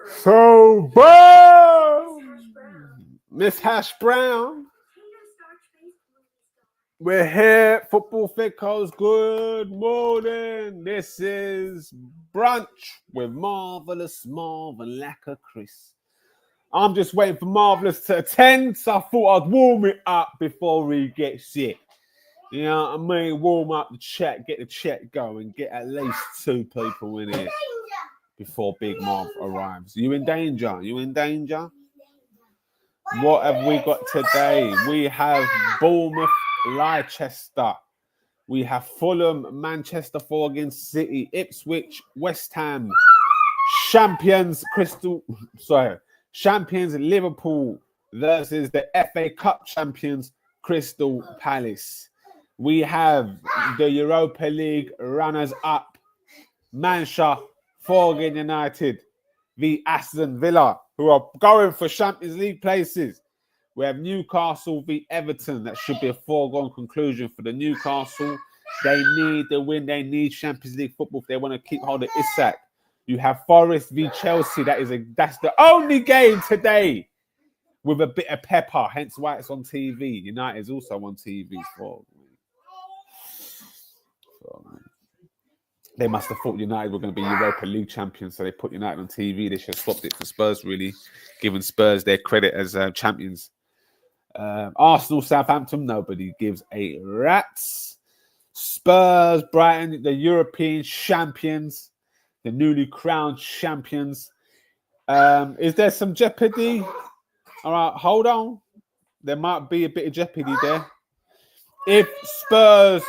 So, boom! Miss Hash Brown. We're here, Football Thickos. Good morning. This is Brunch with Marvellous, Marv and Laca Chris. I'm just waiting for Marvellous to attend, so I thought I'd warm it up before we get sick. You know what I mean? Warm up the chat, get the chat going, get at least 2 people in here before Big Marv arrives. You in danger? You in danger? What have we got today? We have Bournemouth, Leicester. We have Fulham, Manchester 4 against City, Ipswich, West Ham, champions Liverpool versus the FA Cup champions Crystal Palace. We have the Europa League runners-up, Manchester 4 against United, the Aston Villa, who are going for Champions League places. We have Newcastle v Everton. That should be a foregone conclusion for the Newcastle. They need the win. They need Champions League football if they want to keep hold of Isak. You have Forest v Chelsea. That's the only game today with a bit of pepper. Hence why it's on TV. United is also on TV. They must have thought United were going to be Europa League champions, so they put United on TV. They should have swapped it for Spurs, really, giving Spurs their credit as champions. Arsenal, Southampton, nobody gives a rat's. Spurs, Brighton, the European champions, the newly crowned champions. Is there some jeopardy? All right, hold on. There might be a bit of jeopardy there. If Spurs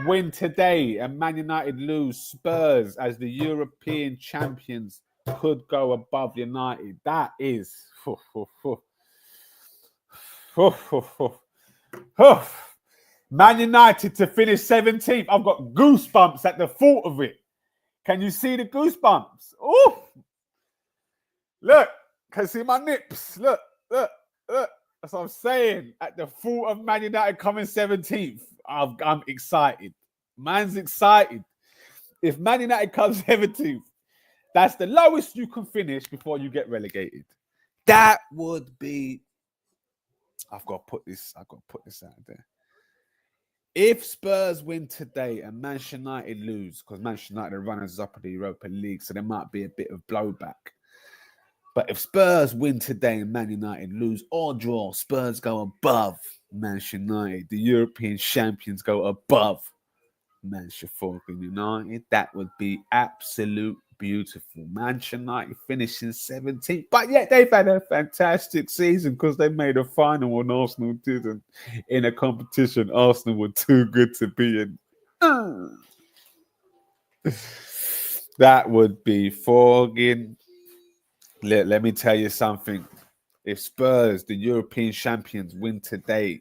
win today and Man United lose, Spurs as the European champions could go above United. That is Man United to finish 17th. I've got goosebumps at the thought of it. Can you see the goosebumps? Oh, look, can you see my nips? Look. That's what I'm saying. At the thought of Man United coming 17th, I'm excited. Man's excited. If Man United comes 17th, that's the lowest you can finish before you get relegated. That would be. I've got to put this out there. If Spurs win today and Manchester United lose, because Manchester United are runners up of the Europa League, so there might be a bit of blowback. But if Spurs win today and Man United lose or draw, Spurs go above Manchester United. The European champions go above Manchester United. That would be absolute beautiful. Manchester United finishing 17th. But yet they've had a fantastic season because they made a final and Arsenal didn't. In a competition, Arsenal were too good to be in. That would be fogging. Let me tell you something. If Spurs, the European champions, win today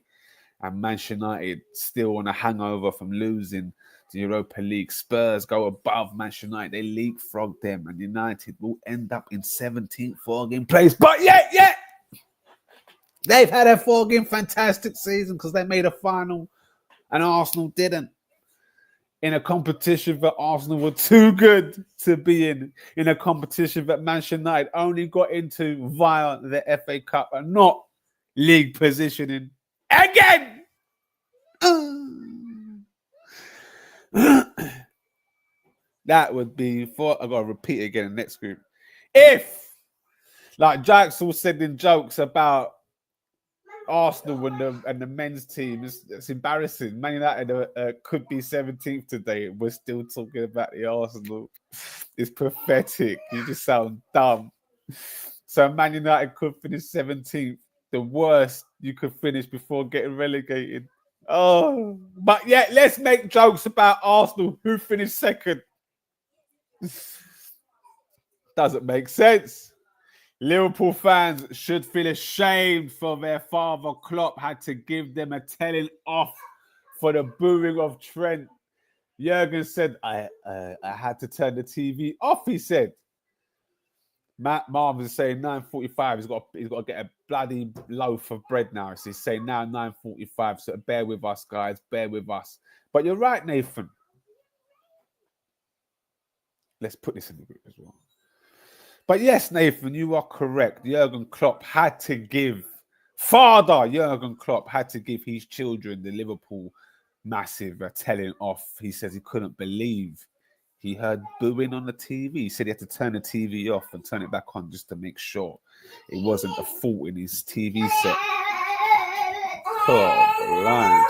and Manchester United still on a hangover from losing the Europa League, Spurs go above Manchester United. They leapfrog them and United will end up in 17th four-game place. But yet, they've had a four-game fantastic season because they made a final and Arsenal didn't. In a competition that Arsenal were too good to be in a competition that Manchester United only got into via the FA Cup and not league positioning again. That would be for. I gotta repeat it again in the next group. If, like Jackson said in jokes about Arsenal and the men's team, it's embarrassing. Man United could be 17th today. We're still talking about the Arsenal. It's pathetic. You just sound dumb. So Man United could finish 17th. The worst you could finish before getting relegated. Oh, but yeah, let's make jokes about Arsenal who finished second. Doesn't make sense. Liverpool fans should feel ashamed for their father Klopp had to give them a telling off for the booing of Trent. Jurgen said, I had to turn the TV off, he said. Matt Marvin is saying 9:45. He's got to get a bloody loaf of bread now. So he's saying now 9:45. So bear with us, guys. Bear with us. But you're right, Nathan. Let's put this in the group as well. But yes, Nathan, you are correct. Jurgen Klopp had to give, Father Jurgen Klopp had to give his children the Liverpool massive telling off. He says he couldn't believe he heard booing on the TV. He said he had to turn the TV off and turn it back on just to make sure it wasn't a fault in his TV set. Oh, blind.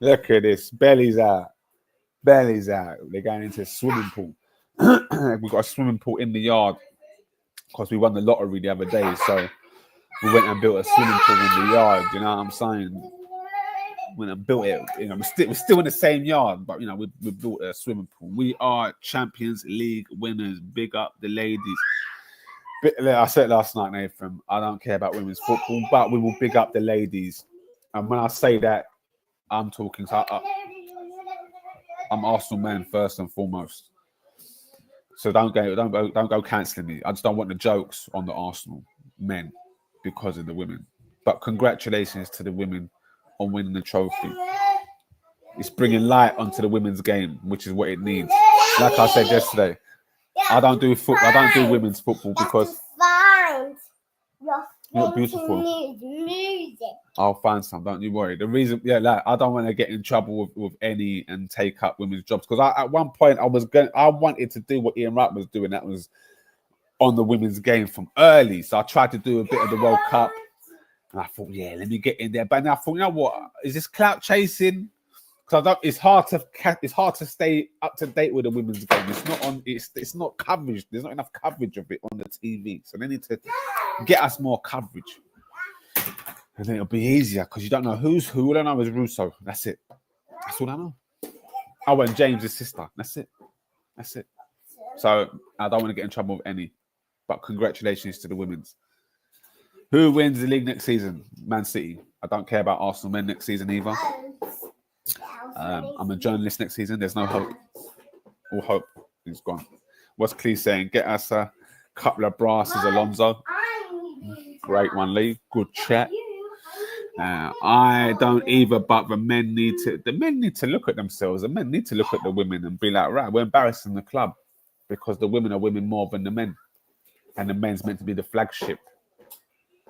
Look at this. Belly's out. Belly's out. They're going into a swimming pool. We've got a swimming pool in the yard because we won the lottery the other day. So we went and built a swimming pool in the yard. You know what I'm saying? When I built it, you know, we're still in the same yard, but you know, we built a swimming pool. We are Champions League winners. Big up the ladies. I said last night, Nathan, I don't care about women's football, but we will big up the ladies. And when I say that, I'm talking. I'm Arsenal man first and foremost. So don't go cancelling me. I just don't want the jokes on the Arsenal men because of the women. But congratulations to the women on winning the trophy. It's bringing light onto the women's game, which is what it needs. Like I said yesterday, I don't do football. I don't do women's football because you're beautiful. I'll find some. Don't you worry. The reason, I don't want to get in trouble with any and take up women's jobs because at one point I wanted to do what Ian Wright was doing. That was on the women's game from early. So I tried to do a bit of the World Cup, and I thought, let me get in there. But then I thought, you know what? Is this clout chasing? Because it's hard to stay up to date with the women's game. It's not on. It's not coverage. There's not enough coverage of it on the TV. So they need to get us more coverage, and then it'll be easier because you don't know who's who. All I know is Russo. That's it. That's all I know. Oh, and James's sister. That's it. So I don't want to get in trouble with any. But congratulations to the women's. Who wins the league next season? Man City. I don't care about Arsenal men next season either. I'm a journalist next season. There's no hope. All hope is gone. What's Clee saying? Get us a couple of brasses, Alonso. Great one, Lee. Good chat. I don't either, but the men need to look at themselves. The men need to look at the women and be like, right, we're embarrassing the club because the women are women more than the men. And the men's meant to be the flagship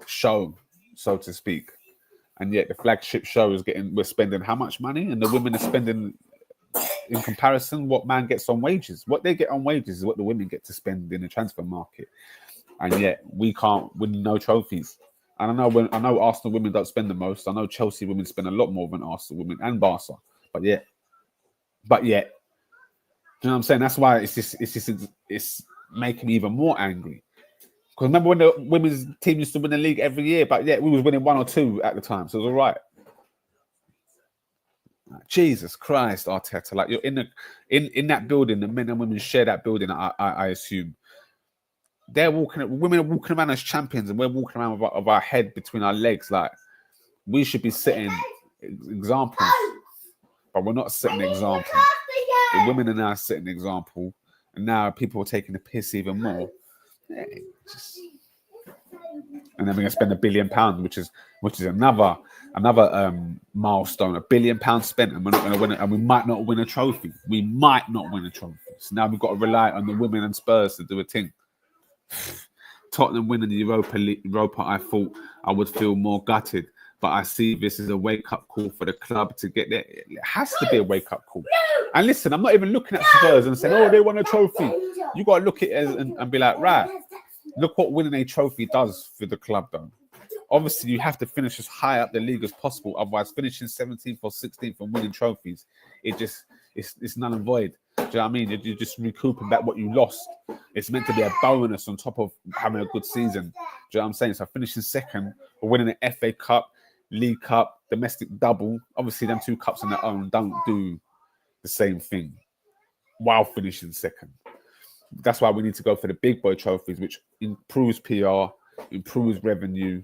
show, so to speak. And yet the flagship show is we're spending how much money? And the women are spending, in comparison, what man gets on wages. What they get on wages is what the women get to spend in the transfer market. And yet we can't win no trophies. And I know Arsenal women don't spend the most. I know Chelsea women spend a lot more than Arsenal women and Barca. But yet, do you know what I'm saying? That's why it's making me even more angry. Because remember when the women's team used to win the league every year, but we was winning 1 or 2 at the time, so it was all right. Jesus Christ, Arteta! Like you're in that building, the men and women share that building. I assume women are walking around as champions, and we're walking around with our head between our legs. Like we should be setting examples, but we're not setting an example. The women are now setting an example, and now people are taking the piss even more. And then we're going to spend £1 billion, which is another milestone. £1 billion spent, and we're not going to win it, and we might not win a trophy. So now we've got to rely on the women and Spurs to do a thing. Tottenham winning the Europa, I thought I would feel more gutted, but I see this as a wake-up call for the club to get there. It has to be a wake-up call. And listen, I'm not even looking at Spurs and saying, they won a trophy. You got to look at it and be like, right, look what winning a trophy does for the club, though. Obviously, you have to finish as high up the league as possible. Otherwise, finishing 17th or 16th and winning trophies, it's null and void. Do you know what I mean? You're just recouping back what you lost. It's meant to be a bonus on top of having a good season. Do you know what I'm saying? So finishing second or winning an FA Cup, League Cup, domestic double. Obviously, them 2 cups on their own don't do the same thing while finishing second. That's why we need to go for the big boy trophies, which improves PR, improves revenue.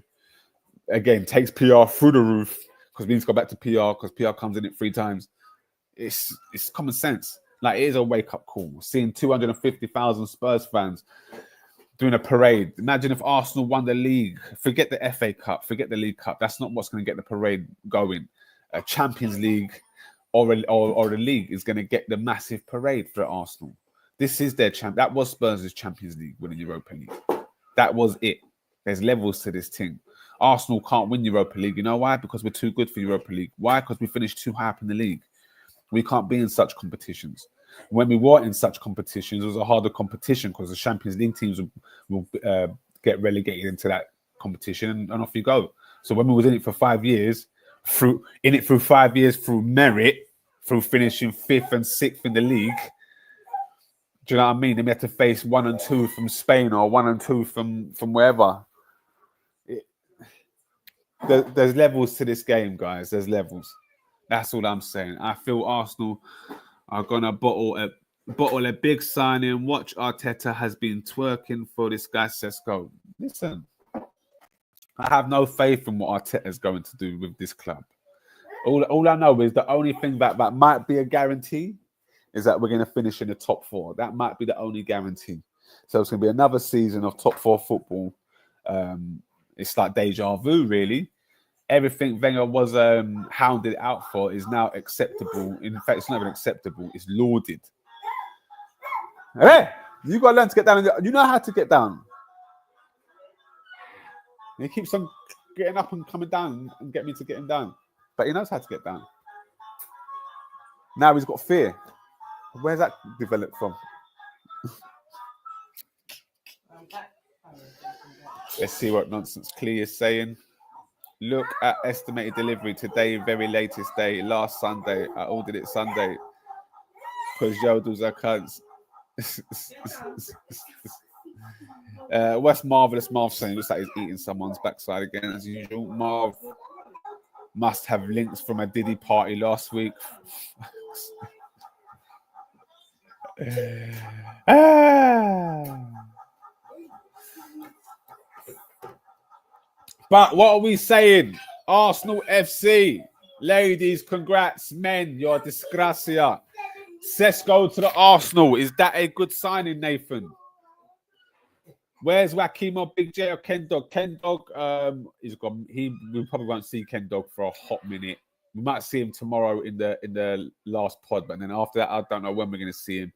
Again, takes PR through the roof because we need to go back to PR because PR comes in it 3 times. It's common sense. Like it is a wake up call. Seeing 250,000 Spurs fans doing a parade. Imagine if Arsenal won the league. Forget the FA Cup. Forget the League Cup. That's not what's going to get the parade going. A Champions League or the league is going to get the massive parade for Arsenal. This is their champ. That was Spurs' Champions League winning Europa League. That was it. There's levels to this thing. Arsenal can't win Europa League. You know why? Because we're too good for Europa League. Why? Because we finished too high up in the league. We can't be in such competitions. When we were in such competitions, it was a harder competition because the Champions League teams will get relegated into that competition, and off you go. So when we was in it for 5 years, through 5 years through merit, through finishing 5th and 6th in the league, do you know what I mean? Then we had to face 1 and 2 from Spain or 1 and 2 from wherever. There's levels to this game, guys. There's levels. That's all I'm saying. I feel Arsenal are gonna bottle a big signing. Watch, Arteta has been twerking for this guy Sesko. Listen, I have no faith in what Arteta is going to do with this club. All I know is the only thing that might be a guarantee is that we're going to finish in the top 4. That might be the only guarantee. So it's going to be another season of top 4 football. It's like deja vu, really. Everything Wenger was hounded out for is now acceptable. In fact, it's not even acceptable. It's lauded. Hey, you got to learn to get down. You know how to get down. He keeps on getting up and coming down and get me to get him down. But he knows how to get down. Now he's got fear. Where's that developed from? Let's see what nonsense Clee is saying. Look at estimated delivery today, very latest day, last Sunday. I ordered it Sunday because Yodels are cunts. What's Marvellous Marv saying? Looks like he's eating someone's backside again, as usual. Marv must have links from a Diddy party last week. But what are we saying? Arsenal FC. Ladies, congrats. Men, you're a disgracia. Sesko to the Arsenal. Is that a good signing, Nathan? Where's Joaquim or Big J or Ken Dog? Ken Dog, he's gone. We probably won't see Ken Dog for a hot minute. We might see him tomorrow in the last pod, but then after that, I don't know when we're going to see him.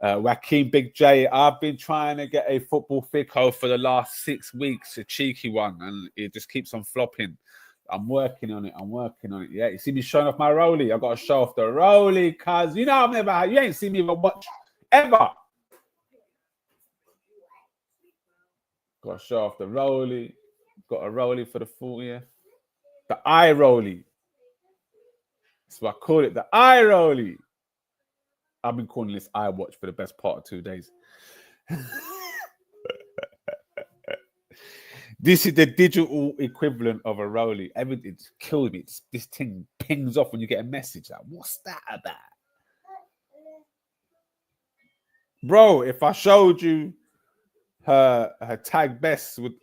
Joaquim Big J, I've been trying to get a football fico for the last 6 weeks, a cheeky one, and it just keeps on flopping. I'm working on it. Yeah, you see me showing off my rollie. I've got to show off the rollie, cuz you know you ain't seen me even watch ever. Got to show off the rollie. Got a rollie for the 40th. The eye rollie. That's what I call it, the eye rollie. I've been calling this eye watch for the best part of 2 days. This is the digital equivalent of a rollie. It's killed me. This thing pings off when you get a message. Like, what's that about? Bro, if I showed you her tag best with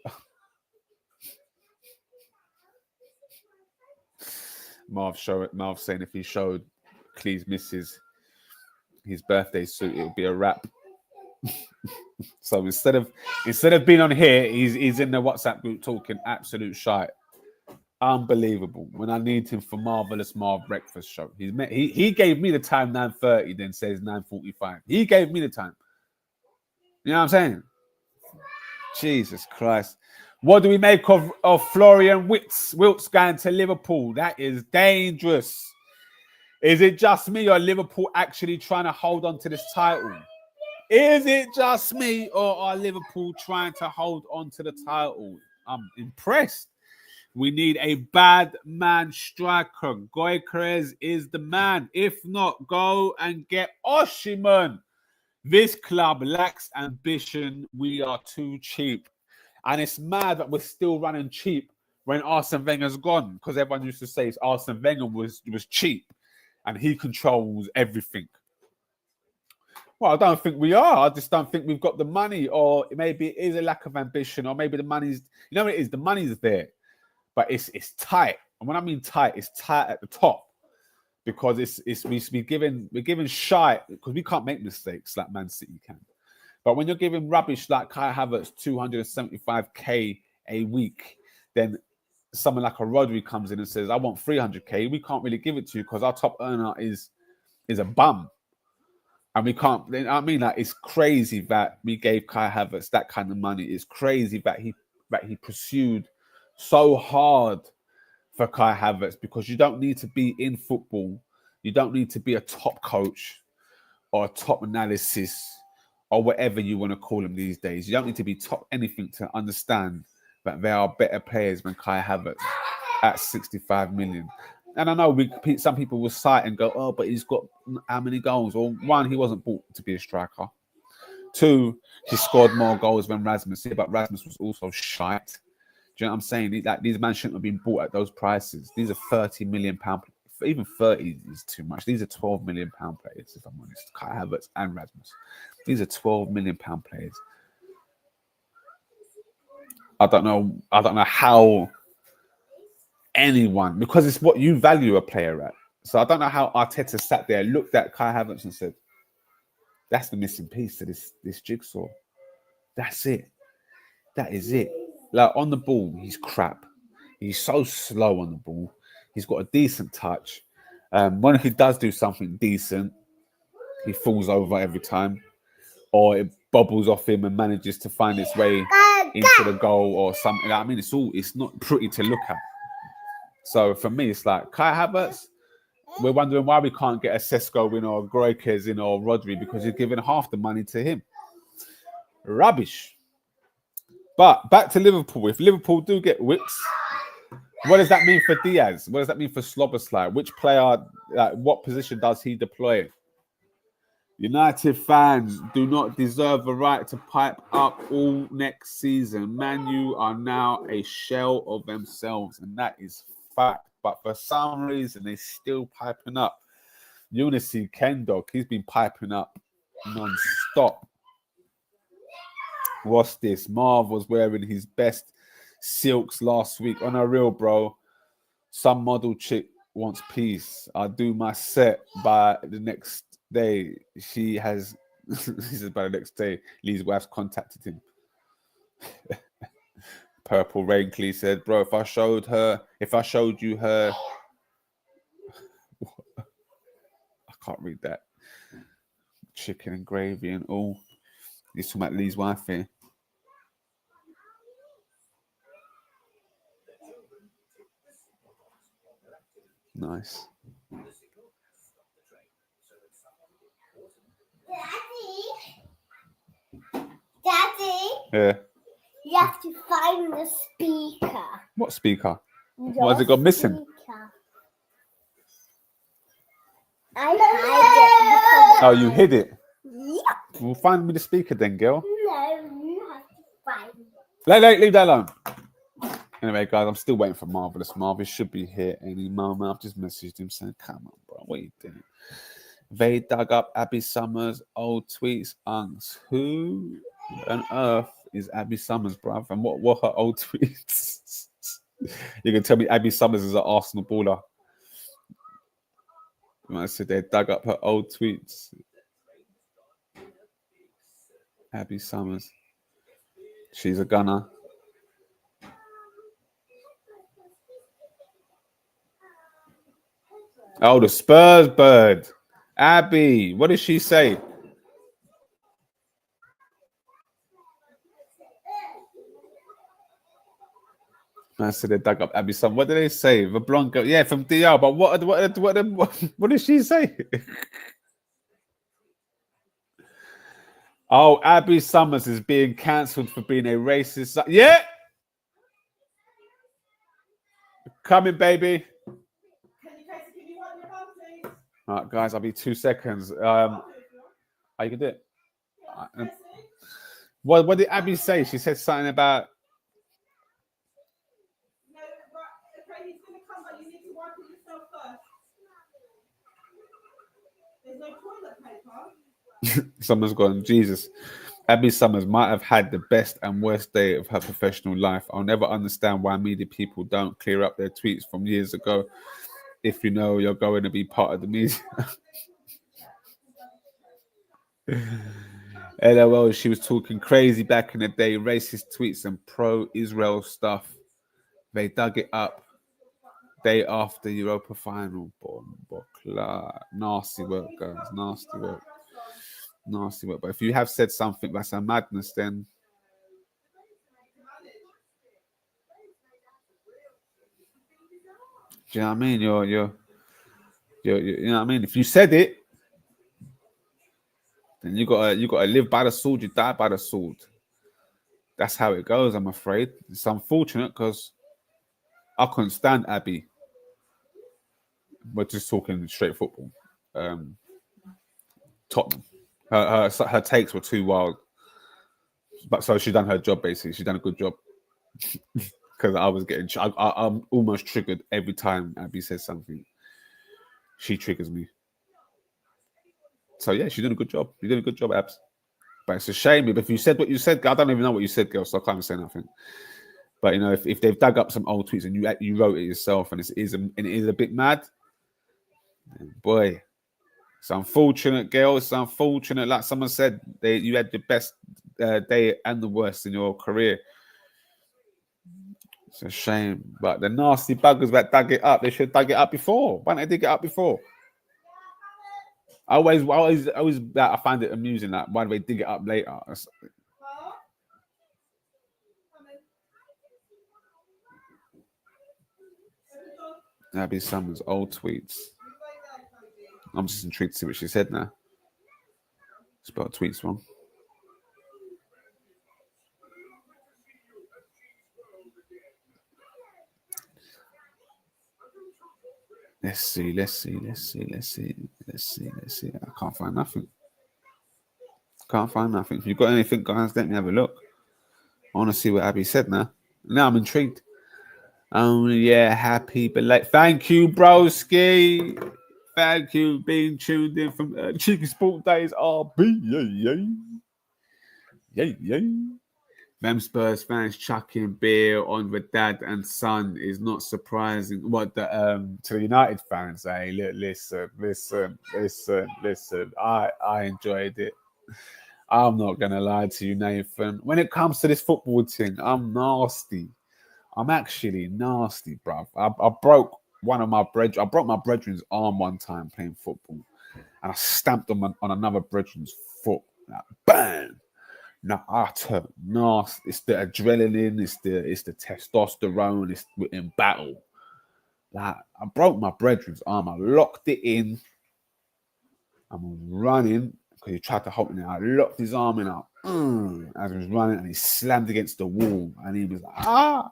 Marv saying if he showed Clee's missus his birthday suit, it would be a wrap. So instead of being on here, he's in the WhatsApp group talking absolute shite. Unbelievable. When I need him for Marvellous Marv breakfast show, he gave me the time 9:30, then says 9:45. He gave me the time. You know what I'm saying? Jesus Christ. What do we make of Florian Wirtz going to Liverpool? That is dangerous. Is it just me or Liverpool actually trying to hold on to this title? Is it just me or are Liverpool trying to hold on to the title? I'm impressed. We need a bad man striker. Gyökeres is the man. If not, go and get Osimhen. This club lacks ambition. We are too cheap. And it's mad that we're still running cheap when Arsene Wenger's gone, because everyone used to say Arsene Wenger was cheap and he controls everything. Well, I don't think we are. I just don't think we've got the money, or maybe it is a lack of ambition, or maybe the money's, you know what it is? The money's there, but it's tight. And when I mean tight, it's tight at the top, because we're giving shy, because we can't make mistakes like Man City can. But when you're giving rubbish like Kai Havertz 275k a week, then someone like a Rodri comes in and says, I want 300k. We can't really give it to you because our top earner is a bum. And we can't. I mean, like, it's crazy that we gave Kai Havertz that kind of money. It's crazy that he pursued so hard for Kai Havertz, because you don't need to be in football. You don't need to be a top coach or a top analysis or whatever you want to call them these days. You don't need to be top anything to understand that there are better players than Kai Havertz at 65 million. And I know some people will cite and go, oh, but he's got how many goals? Well, one, he wasn't bought to be a striker. Two, he scored more goals than Rasmus. Yeah, but Rasmus was also shite. Do you know what I'm saying? Like, these men shouldn't have been bought at those prices. These are £30 million. Even 30 is too much. These are £12 million players, if I'm honest. Kai Havertz and Rasmus. These are £12 million players. I don't know how anyone, because it's what you value a player at. So I don't know how Arteta sat there, looked at Kai Havertz and said, that's the missing piece to this jigsaw. That's it. That is it. Like, on the ball, he's crap. He's so slow on the ball. He's got a decent touch. When he does do something decent, he falls over every time, or it bobbles off him and manages to find its way into the goal or something. I mean, it's not pretty to look at. So for me, it's like Kai Havertz. We're wondering why we can't get a Sesko in or Groikes in or Rodri, because you're giving half the money to him. Rubbish. But back to Liverpool. If Liverpool do get whips, what does that mean for Diaz? What does that mean for Sloboslai? Which player, what position does he deploy? United fans do not deserve the right to pipe up all next season. Man U are now a shell of themselves, and that is fact. But for some reason, they're still piping up. You want to see Ken Dog, he's been piping up non-stop. What's this? Marv was wearing his best silks last week. On a real, bro, some model chick wants peace. I do my set by the next day. She says by the next day, Lee's wife's contacted him. Purple Rainkley said, bro, if I showed you her, I can't read that. Chicken and gravy and all. He's talking about Lee's wife here. Nice. Daddy? Yeah. You have to find the speaker. What speaker? What has it got missing? I hide it. Oh, you hid it? Yep. Well, find me the speaker then, girl. No, you have to find it. Leave that alone. Anyway, guys, I'm still waiting for Marvellous. Marvellous should be here any moment. I've just messaged him saying, come on, bro, what are you doing? They dug up Abby Summers' old tweets. Unks. Who on earth is Abby Summers, bruv? And what were her old tweets? You can tell me Abby Summers is an Arsenal baller. I said they dug up her old tweets. Abby Summers. She's a gunner. Oh, the Spurs bird. Abby, what did she say? I said they dug up Abby Summers. What did they say? The blonde girl. Yeah, from DR. But what did she say? Oh, Abby Summers is being cancelled for being a racist. Yeah. Coming, baby. All right, guys, I'll be 2 seconds. You can do it. What did Abby say? She said something about. No, okay, he's going to come, but you need to wipe it yourself first. There's no toilet paper. Someone's gone, Jesus. Abby Summers might have had the best and worst day of her professional life. I'll never understand why media people don't clear up their tweets from years ago. If you know you're going to be part of the media. LOL, she was talking crazy back in the day, racist tweets and pro-Israel stuff. They dug it up day after Europa final. Nasty work, guys. Nasty work. Nasty work. But if you have said something that's a madness, then do you know what I mean? You're you know what I mean? If you said it, then you gotta live by the sword, you die by the sword. That's how it goes, I'm afraid. It's unfortunate because I couldn't stand Abby. We're just talking straight football. Tottenham. Her takes were too wild. But so she done her job basically. She done a good job. Because I was getting, I'm almost triggered every time Abby says something. She triggers me. So yeah, she did a good job. You did a good job, Abs. But it's a shame if you said what you said. I don't even know what you said, girl. So I can't even say nothing. But you know, if they've dug up some old tweets and you wrote it yourself, and it is a bit mad, boy, it's unfortunate, girl. It's unfortunate. Like someone said, you had the best day and the worst in your career. It's a shame. But the nasty buggers that dug it up, they should have dug it up before. Why didn't they dig it up before? I find it amusing that why do they dig it up later? Abby Summers' old tweets. I'm just intrigued to see what she said now. Spelled tweets wrong. Let's see. I can't find nothing. If you've got anything, guys, let me have a look. I want to see what Abby said now. Now I'm intrigued. Oh, yeah, happy belated. Thank you, broski. Thank you being tuned in from Cheeky Sport Days RB. Yeah. Them Spurs fans chucking beer on the dad and son is not surprising. What the to the United fans say, listen. I enjoyed it. I'm not gonna lie to you, Nathan. When it comes to this football thing, I'm nasty. I'm actually nasty, bruv. I broke my brethren's arm one time playing football, and I stamped on another brethren's foot. Like, bang! No, I turned nasty. It's the adrenaline. It's the testosterone. It's in battle. Like I broke my brethren's arm. I locked it in. I'm running because he tried to hold me. I locked his arm in up as I was running, and he slammed against the wall, and he was like, ah.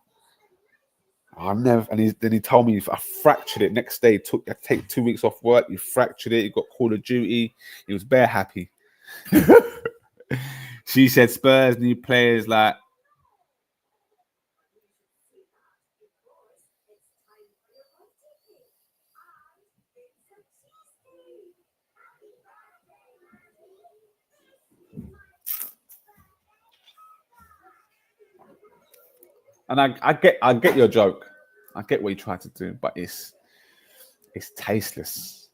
I never, and then he told me if I fractured it next day. I take 2 weeks off work. He fractured it. He got Call of Duty. He was bare happy. She said Spurs need players like. And I get your joke. I get what you tried to do, but it's tasteless.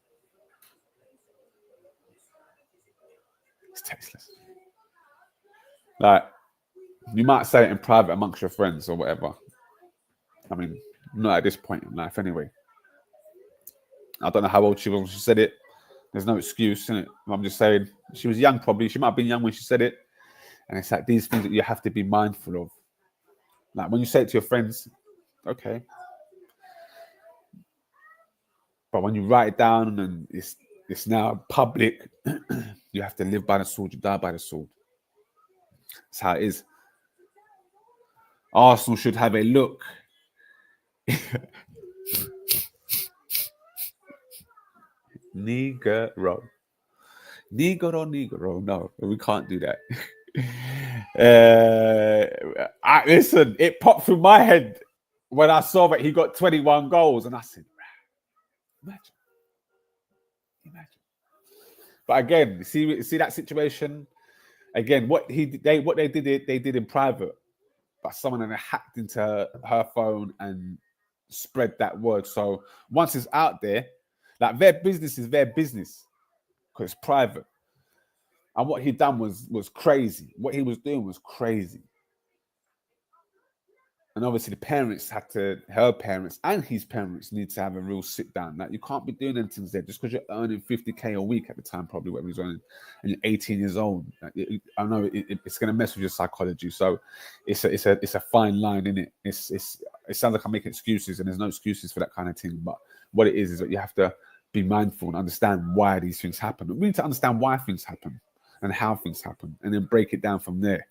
It's tasteless. Like you might say it in private amongst your friends or whatever. I mean, not at this point in life anyway. I don't know how old she was when she said it. There's no excuse in it. I'm just saying she was young probably. She might have been young when she said it. And it's like these things that you have to be mindful of. Like when you say it to your friends, okay. But when you write it down and it's now public, you have to live by the sword, you die by the sword. That's how it is. Arsenal should have a look. Negro. No, we can't do that. Listen, it popped through my head when I saw that he got 21 goals, and I said, imagine. But again, see that situation. Again, what they did in private, but someone had hacked into her phone and spread that word. So once it's out there, like their business is their business because it's private. And what he done was crazy. What he was doing was crazy. And obviously her parents and his parents need to have a real sit down. Like, you can't be doing anything there just because you're earning 50k a week at the time, probably whatever he's earning, and you're 18 years old. I know it's going to mess with your psychology. So it's a fine line, isn't it? It sounds like I'm making excuses, and there's no excuses for that kind of thing. But what it is that you have to be mindful and understand why these things happen. We need to understand why things happen and how things happen, and then break it down from there.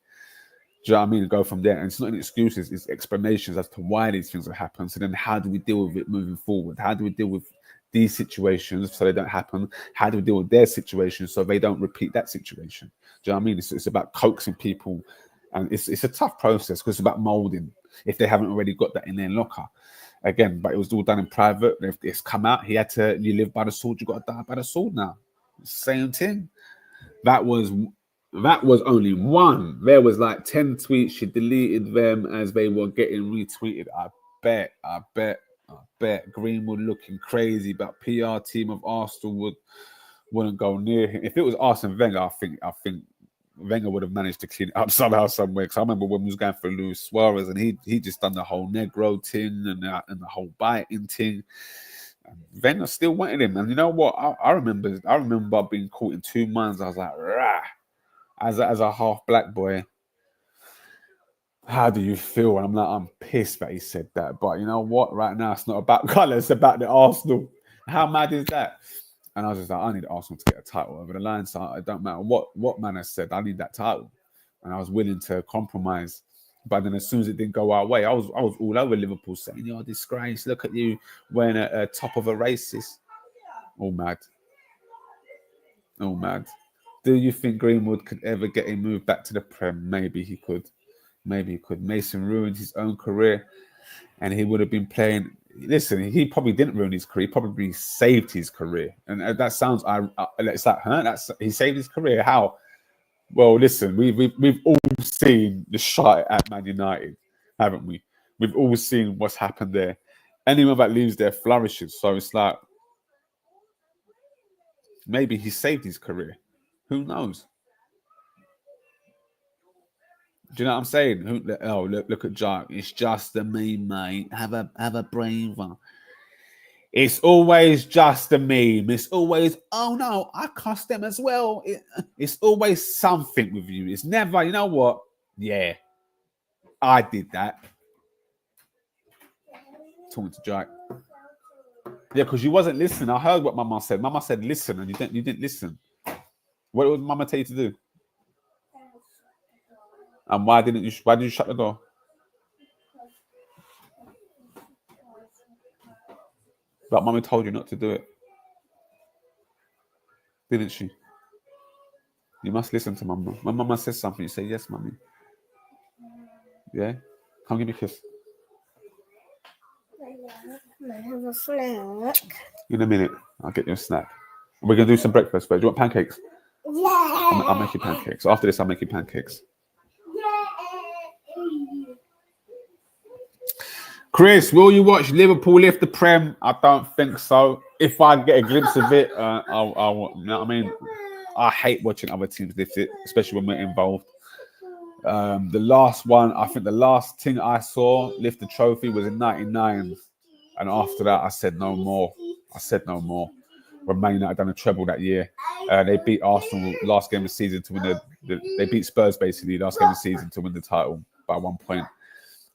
Do you know what I mean? And go from there. And it's not any excuses, it's explanations as to why these things have happened. So then how do we deal with it moving forward? How do we deal with these situations so they don't happen? How do we deal with their situation so they don't repeat that situation? Do you know what I mean? It's about coaxing people. And it's a tough process because it's about molding if they haven't already got that in their locker. Again, but it was all done in private. If it's come out, you live by the sword, you got to die by the sword now. Same thing. That was only one. There was like 10 tweets. She deleted them as they were getting retweeted. I bet Greenwood looking crazy, but PR team of Arsenal wouldn't go near him. If it was Arsene Wenger, I think Wenger would have managed to clean it up somehow, somewhere. Because I remember when we was going for Luis Suarez, and he just done the whole Negro thing and the whole biting thing. Wenger still wanted him, and you know what? I remember being caught in 2 months. I was like, rah. As a half black boy, how do you feel? And I'm pissed that he said that. But you know what? Right now, it's not about colour. It's about the Arsenal. How mad is that? And I was just like, I need Arsenal to get a title over the line. So it don't matter what man has said. I need that title, and I was willing to compromise. But then as soon as it didn't go our way, I was all over Liverpool saying, "You're a disgrace. Look at you wearing a top of a racist." All mad. All mad. Do you think Greenwood could ever get a move back to the Prem? Maybe he could. Mason ruined his own career, and he would have been playing. Listen, he probably didn't ruin his career. He probably saved his career. And that sounds. It's like, huh? He saved his career. How? Well, listen, we've all seen the shot at Man United, haven't we? We've all seen what's happened there. Anyone that leaves there flourishes. So it's like, maybe he saved his career. Who knows? Do you know what I'm saying? Look at Jack. It's just a meme, mate. Have a breather. It's always just a meme. It's always, oh no, I cussed them as well. It's always something with you. It's never, you know what? Yeah, I did that. Talking to Jack. Yeah, because you wasn't listening. I heard what Mama said. Mama said listen, and you didn't listen. What did Mama tell you to do? And why did you shut the door? But Mummy told you not to do it. Didn't she? You must listen to Mama. When Mama says something, you say, yes, Mummy. Yeah? Come give me a kiss. Have a snack. In a minute, I'll get you a snack. We're going to do some breakfast first. Do you want pancakes? Yeah. I'll make you pancakes. After this, I'll make you pancakes. Chris, will you watch Liverpool lift the Prem? I don't think so. If I get a glimpse of it, I'll you know what I mean? I hate watching other teams lift it, especially when we're involved. The last one, I think the last thing I saw lift the trophy was in '99. And after that, I said no more. When Man United done a treble that year. They beat Arsenal last game of the season to win they beat Spurs basically last game of the season to win the title by 1 point.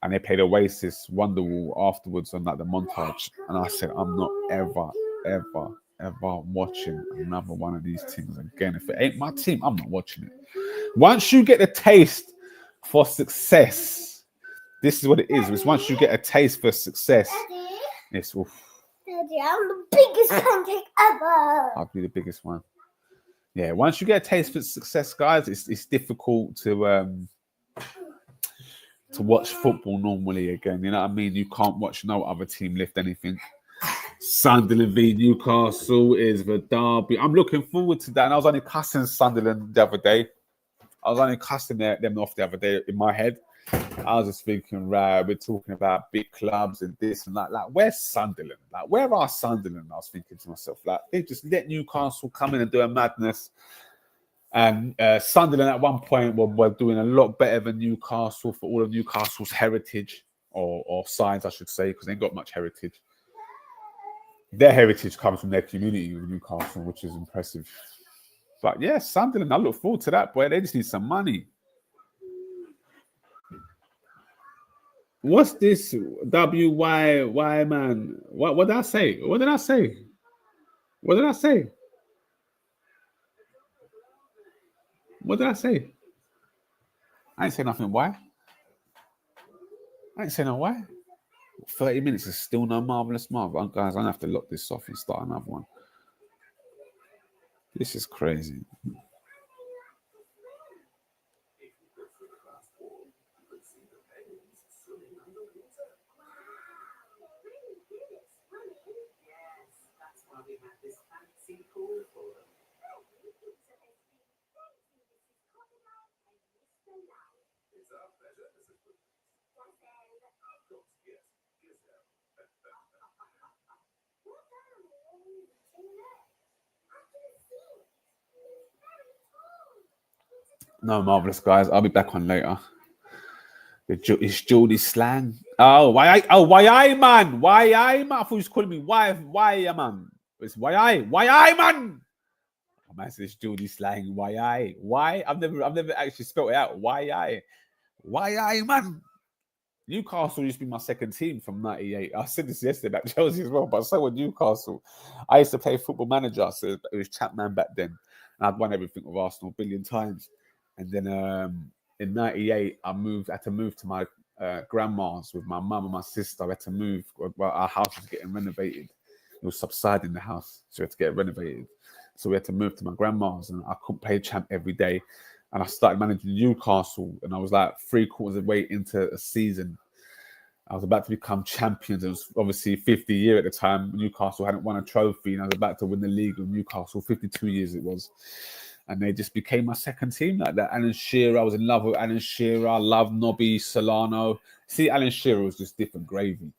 And they played Oasis Wonderwall afterwards on like the montage. And I said, I'm not ever watching another one of these things again. If it ain't my team, I'm not watching it. Once you get a taste for success, this is what it is. It's once you get a taste for success, it's oof. Daddy, I'm the biggest pancake ever. I'll be the biggest one. Yeah, once you get a taste for success, guys, it's difficult to watch football normally again. You know what I mean? You can't watch no other team lift anything. Sunderland v Newcastle is the derby. I'm looking forward to that. And I was only cussing Sunderland the other day. I was only cussing them off the other day in my head. I was just thinking, right, we're talking about big clubs and this and that. Like, where's Sunderland? Like, where are Sunderland? I was thinking to myself, like, they just let Newcastle come in and do a madness. And Sunderland at one point were doing a lot better than Newcastle for all of Newcastle's heritage. or sides, I should say, because they ain't got much heritage. Their heritage comes from their community with Newcastle, which is impressive. But yeah, Sunderland, I look forward to that, boy. They just need some money. What's this WYY man? What did I say? What did I say? What did I say? What did I say? I ain't say nothing. Why? I ain't say no why. 30 minutes is still no Marvellous Marv. Guys, I'm going to have to lock this off and start another one. This is crazy. No, Marvellous, guys. I'll be back on later. It's Geordie slang. Oh, why man? Why I man? I thought he was calling me why man? It's why man? Oh, man, said it's Geordie slang. Why? I've never actually spelled it out. Why man? Newcastle used to be my second team from '98. I said this yesterday about Chelsea as well, but so was Newcastle. I used to play Football Manager, so it was Chapman back then, and I'd won everything with Arsenal a billion times. And then in '98, I had to move to my grandma's with my mum and my sister. I had to move. Well, our house was getting renovated. It was subsiding the house, so we had to get it renovated. So we had to move to my grandma's, and I couldn't play champ every day. And I started managing Newcastle, and I was like 3/4 of the way into a season. I was about to become champions. It was obviously 50 year at the time. Newcastle hadn't won a trophy, and I was about to win the league with Newcastle. 52 years it was. And they just became my second team like that. Alan Shearer, I was in love with Alan Shearer. I loved Nobby, Solano. See, Alan Shearer was just different gravy.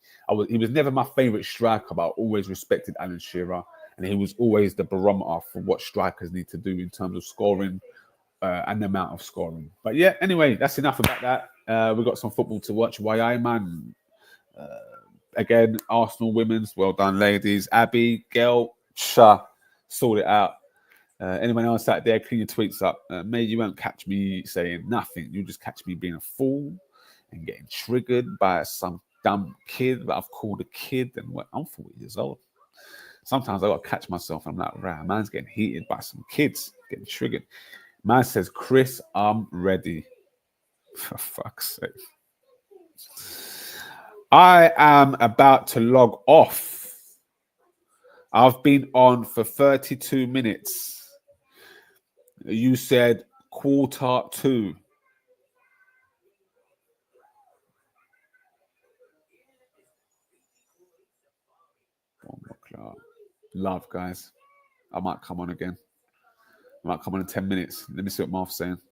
He was never my favourite striker, but I always respected Alan Shearer. And he was always the barometer for what strikers need to do in terms of scoring and the amount of scoring. But yeah, anyway, that's enough about that. We've got some football to watch. YI, man. Again, Arsenal women's. Well done, ladies. Abby, Gail, sort it out. Anyone else out there, clean your tweets up. Maybe you won't catch me saying nothing. You'll just catch me being a fool and getting triggered by some dumb kid that I've called a kid. And I'm 40 years old. Sometimes I got to catch myself. I'm like, right, man's getting heated by some kids, getting triggered. Man says, Chris, I'm ready. For fuck's sake. I am about to log off. I've been on for 32 minutes. You said 1:45. 1 o'clock. Love, guys. I might come on again. I might come on in 10 minutes. Let me see what Marv's saying.